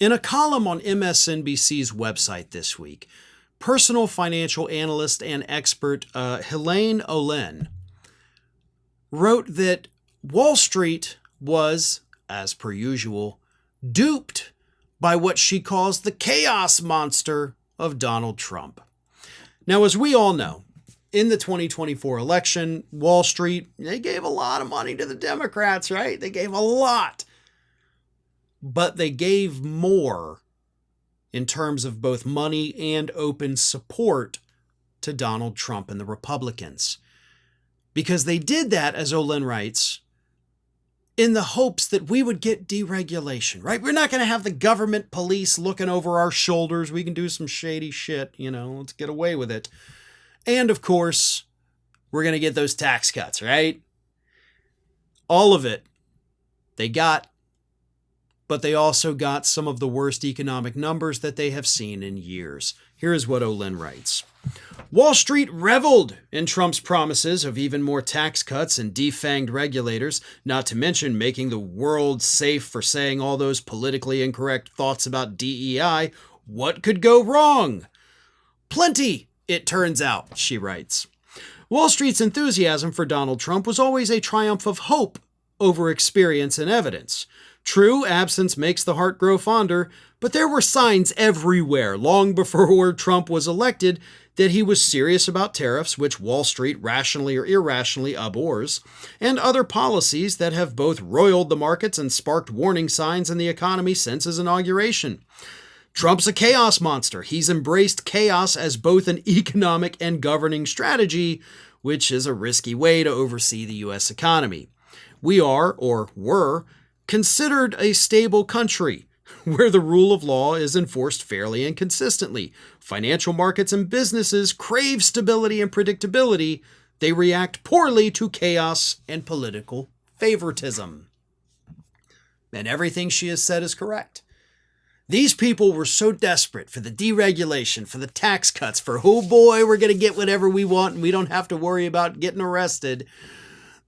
In a column on MSNBC's website this week, personal financial analyst and expert Helene Olen wrote that Wall Street was, as per usual, duped by what she calls the chaos monster of Donald Trump. Now, as we all know, in the 2024 election, Wall Street, they gave a lot of money to the Democrats, right? They gave a lot. But they gave more in terms of both money and open support to Donald Trump and the Republicans. Because they did that, as Olen writes, in the hopes that we would get deregulation, right? We're not going to have the government police looking over our shoulders. We can do some shady shit, let's get away with it. And of course, we're going to get those tax cuts, right? All of it they got. But they also got some of the worst economic numbers that they have seen in years. Here is what Olen writes. Wall Street reveled in Trump's promises of even more tax cuts and defanged regulators, not to mention making the world safe for saying all those politically incorrect thoughts about DEI. What could go wrong? Plenty, it turns out, she writes. Wall Street's enthusiasm for Donald Trump was always a triumph of hope over experience and evidence. True, absence makes the heart grow fonder, but there were signs everywhere long before Trump was elected that he was serious about tariffs, which Wall Street rationally or irrationally abhors, and other policies that have both roiled the markets and sparked warning signs in the economy since his inauguration. Trump's a chaos monster. He's embraced chaos as both an economic and governing strategy, which is a risky way to oversee the U.S. economy. We are, or were, considered a stable country where the rule of law is enforced fairly and consistently. Financial markets and businesses crave stability and predictability. They react poorly to chaos and political favoritism. And everything she has said is correct. These people were so desperate for the deregulation, for the tax cuts, for, oh boy, we're going to get whatever we want and we don't have to worry about getting arrested,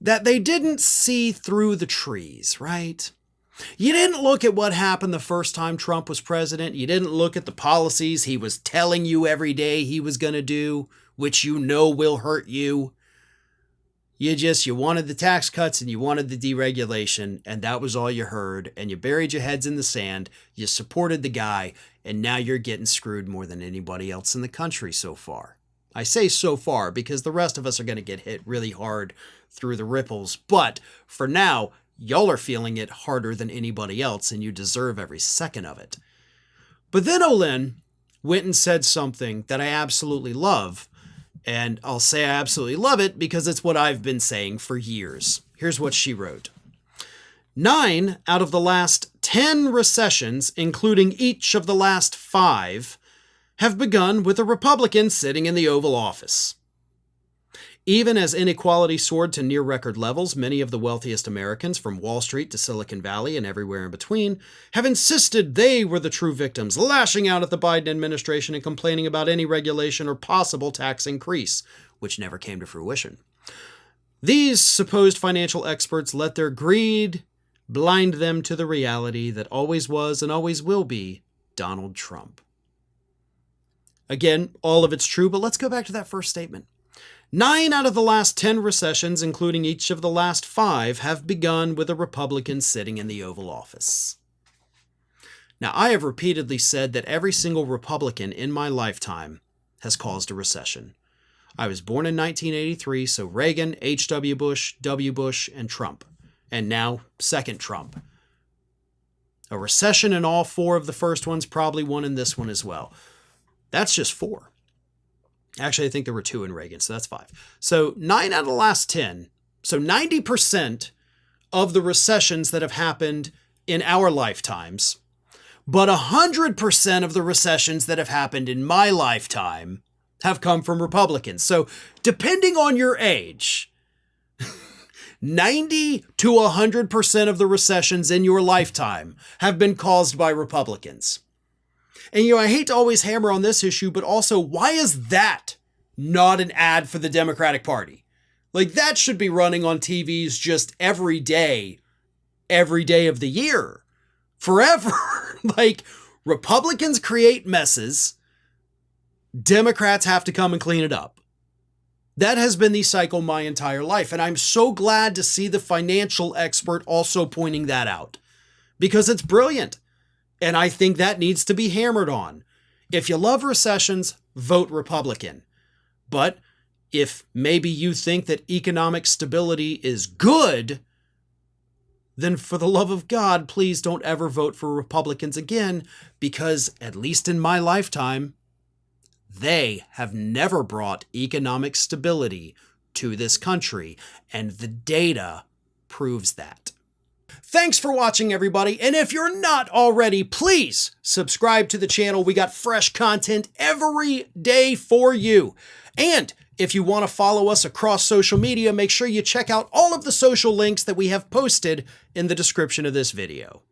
that they didn't see through the trees, right? You didn't look at what happened the first time Trump was president. You didn't look at the policies he was telling you every day he was going to do, which you know will hurt you. You wanted the tax cuts and you wanted the deregulation, and that was all you heard, and you buried your heads in the sand, you supported the guy, and now you're getting screwed more than anybody else in the country so far. I say so far because the rest of us are going to get hit really hard through the ripples. But for now, y'all are feeling it harder than anybody else, and you deserve every second of it. But then Olen went and said something that I absolutely love. And I'll say I absolutely love it because it's what I've been saying for years. Here's what she wrote. 9 out of the last 10 recessions, including each of the last 5, have begun with a Republican sitting in the Oval Office. Even as inequality soared to near record levels, many of the wealthiest Americans, from Wall Street to Silicon Valley and everywhere in between, have insisted they were the true victims, lashing out at the Biden administration and complaining about any regulation or possible tax increase, which never came to fruition. These supposed financial experts let their greed blind them to the reality that always was and always will be Donald Trump. Again, all of it's true, but let's go back to that first statement. 9 out of the last 10 recessions, including each of the last 5, have begun with a Republican sitting in the Oval Office. Now, I have repeatedly said that every single Republican in my lifetime has caused a recession. I was born in 1983, so Reagan, H.W. Bush, W. Bush, and Trump. And now, second Trump. A recession in all 4 of the first ones, probably one in this one as well. That's just 4. Actually, I think there were 2 in Reagan, so that's 5. So 9 out of the last 10. So 90% of the recessions that have happened in our lifetimes, but 100% of the recessions that have happened in my lifetime have come from Republicans. So depending on your age, 90 to 100% of the recessions in your lifetime have been caused by Republicans. And, I hate to always hammer on this issue, but also, why is that not an ad for the Democratic Party? Like, that should be running on TVs just every day of the year, forever. Like, Republicans create messes, Democrats have to come and clean it up. That has been the cycle my entire life, and I'm so glad to see the financial expert also pointing that out, because it's brilliant, and I think that needs to be hammered on. If you love recessions, vote Republican. But if maybe you think that economic stability is good, then for the love of God, please don't ever vote for Republicans again, because at least in my lifetime, they have never brought economic stability to this country, and the data proves that. Thanks for watching, everybody, and if you're not already, please subscribe to the channel. We got fresh content every day for you. And if you want to follow us across social media, make sure you check out all of the social links that we have posted in the description of this video.